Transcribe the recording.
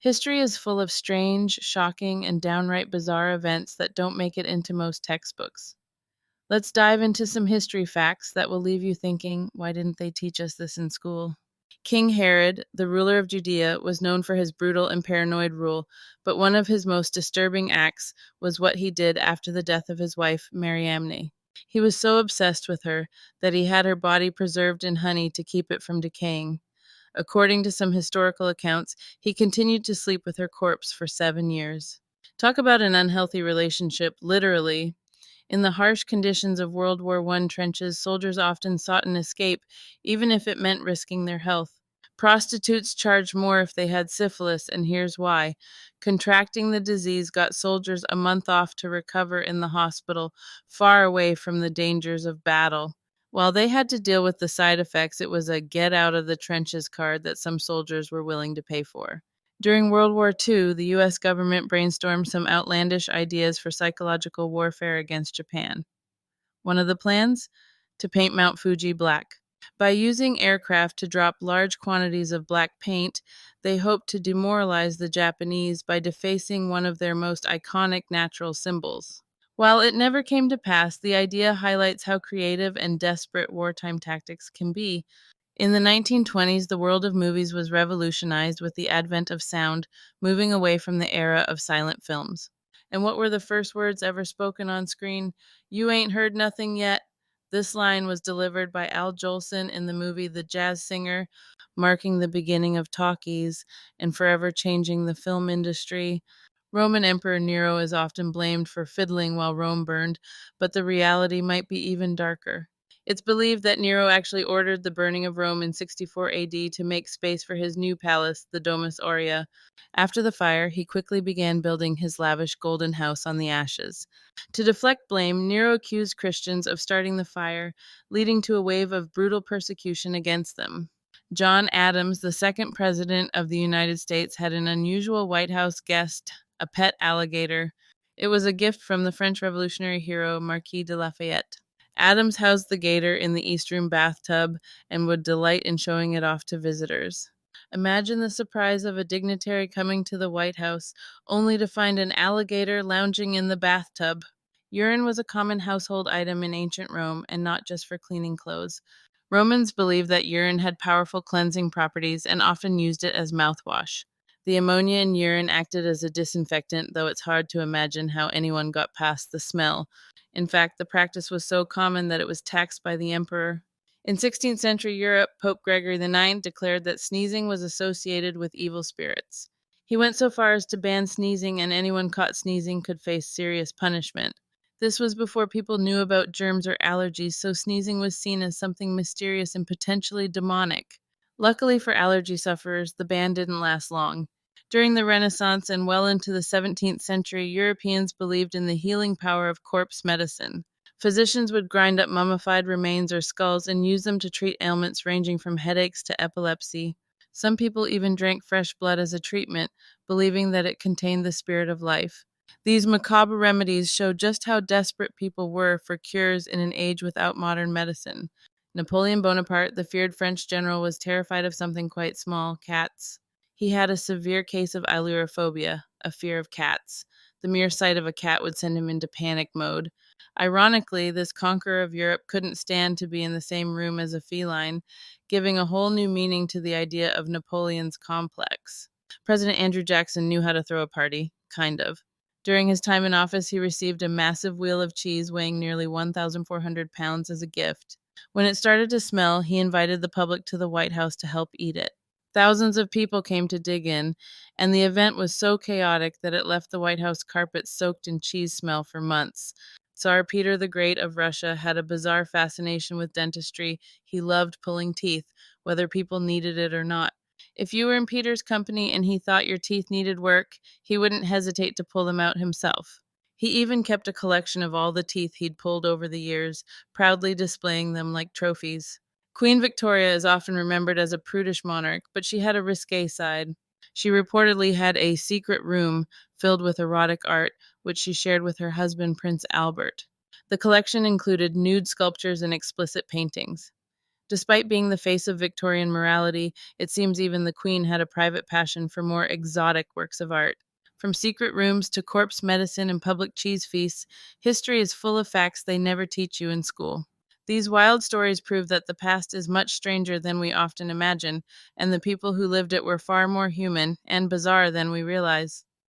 History is full of strange, shocking, and downright bizarre events that don't make it into most textbooks. Let's dive into some history facts that will leave you thinking, why didn't they teach us this in school? King Herod, the ruler of Judea, was known for his brutal and paranoid rule, but one of his most disturbing acts was what he did after the death of his wife, Mariamne. He was so obsessed with her that he had her body preserved in honey to keep it from decaying. According to some historical accounts, he continued to sleep with her corpse for 7 years. Talk about an unhealthy relationship, literally. In the harsh conditions of World War I trenches, soldiers often sought an escape, even if it meant risking their health. Prostitutes charged more if they had syphilis, and here's why. Contracting the disease got soldiers a month off to recover in the hospital, far away from the dangers of battle. While they had to deal with the side effects, it was a get out of the trenches card that some soldiers were willing to pay for. During World War II, the U.S. government brainstormed some outlandish ideas for psychological warfare against Japan. One of the plans? To paint Mount Fuji black. By using aircraft to drop large quantities of black paint, they hoped to demoralize the Japanese by defacing one of their most iconic natural symbols. While it never came to pass, the idea highlights how creative and desperate wartime tactics can be. In the 1920s, the world of movies was revolutionized with the advent of sound, moving away from the era of silent films. And what were the first words ever spoken on screen? You ain't heard nothing yet. This line was delivered by Jolson in the movie The Jazz Singer, marking the beginning of talkies and forever changing the film industry. Roman Emperor Nero is often blamed for fiddling while Rome burned, but the reality might be even darker. It's believed that Nero actually ordered the burning of Rome in 64 AD to make space for his new palace, the Domus Aurea. After the fire, he quickly began building his lavish golden house on the ashes. To deflect blame, Nero accused Christians of starting the fire, leading to a wave of brutal persecution against them. John Adams, the second president of the United States, had an unusual White House guest, a pet alligator. It was a gift from the French Revolutionary hero Marquis de Lafayette. Adams housed the gator in the East Room bathtub and would delight in showing it off to visitors. Imagine the surprise of a dignitary coming to the White House only to find an alligator lounging in the bathtub. Urine was a common household item in ancient Rome, and not just for cleaning clothes. Romans believed that urine had powerful cleansing properties and often used it as mouthwash. The ammonia in urine acted as a disinfectant, though it's hard to imagine how anyone got past the smell. In fact, the practice was so common that it was taxed by the emperor. In 16th century Europe, Pope Gregory IX declared that sneezing was associated with evil spirits. He went so far as to ban sneezing, and anyone caught sneezing could face serious punishment. This was before people knew about germs or allergies, so sneezing was seen as something mysterious and potentially demonic. Luckily for allergy sufferers, the ban didn't last long. During the Renaissance and well into the 17th century, Europeans believed in the healing power of corpse medicine. Physicians would grind up mummified remains or skulls and use them to treat ailments ranging from headaches to epilepsy. Some people even drank fresh blood as a treatment, believing that it contained the spirit of life. These macabre remedies show just how desperate people were for cures in an age without modern medicine. Napoleon Bonaparte, the feared French general, was terrified of something quite small, cats. He had a severe case of ailurophobia, a fear of cats. The mere sight of a cat would send him into panic mode. Ironically, this conqueror of Europe couldn't stand to be in the same room as a feline, giving a whole new meaning to the idea of Napoleon's complex. President Andrew Jackson knew how to throw a party, kind of. During his time in office, he received a massive wheel of cheese weighing nearly 1,400 pounds as a gift. When it started to smell, he invited the public to the White House to help eat it. Thousands of people came to dig in, and the event was so chaotic that it left the White House carpet soaked in cheese smell for months. Tsar Peter the Great of Russia had a bizarre fascination with dentistry. He loved pulling teeth, whether people needed it or not. If you were in Peter's company and he thought your teeth needed work, he wouldn't hesitate to pull them out himself. He even kept a collection of all the teeth he'd pulled over the years, proudly displaying them like trophies. Queen Victoria is often remembered as a prudish monarch, but she had a risque side. She reportedly had a secret room filled with erotic art, which she shared with her husband, Prince Albert. The collection included nude sculptures and explicit paintings. Despite being the face of Victorian morality, it seems even the Queen had a private passion for more exotic works of art. From secret rooms to corpse medicine and public cheese feasts, history is full of facts they never teach you in school. These wild stories prove that the past is much stranger than we often imagine, and the people who lived it were far more human and bizarre than we realize.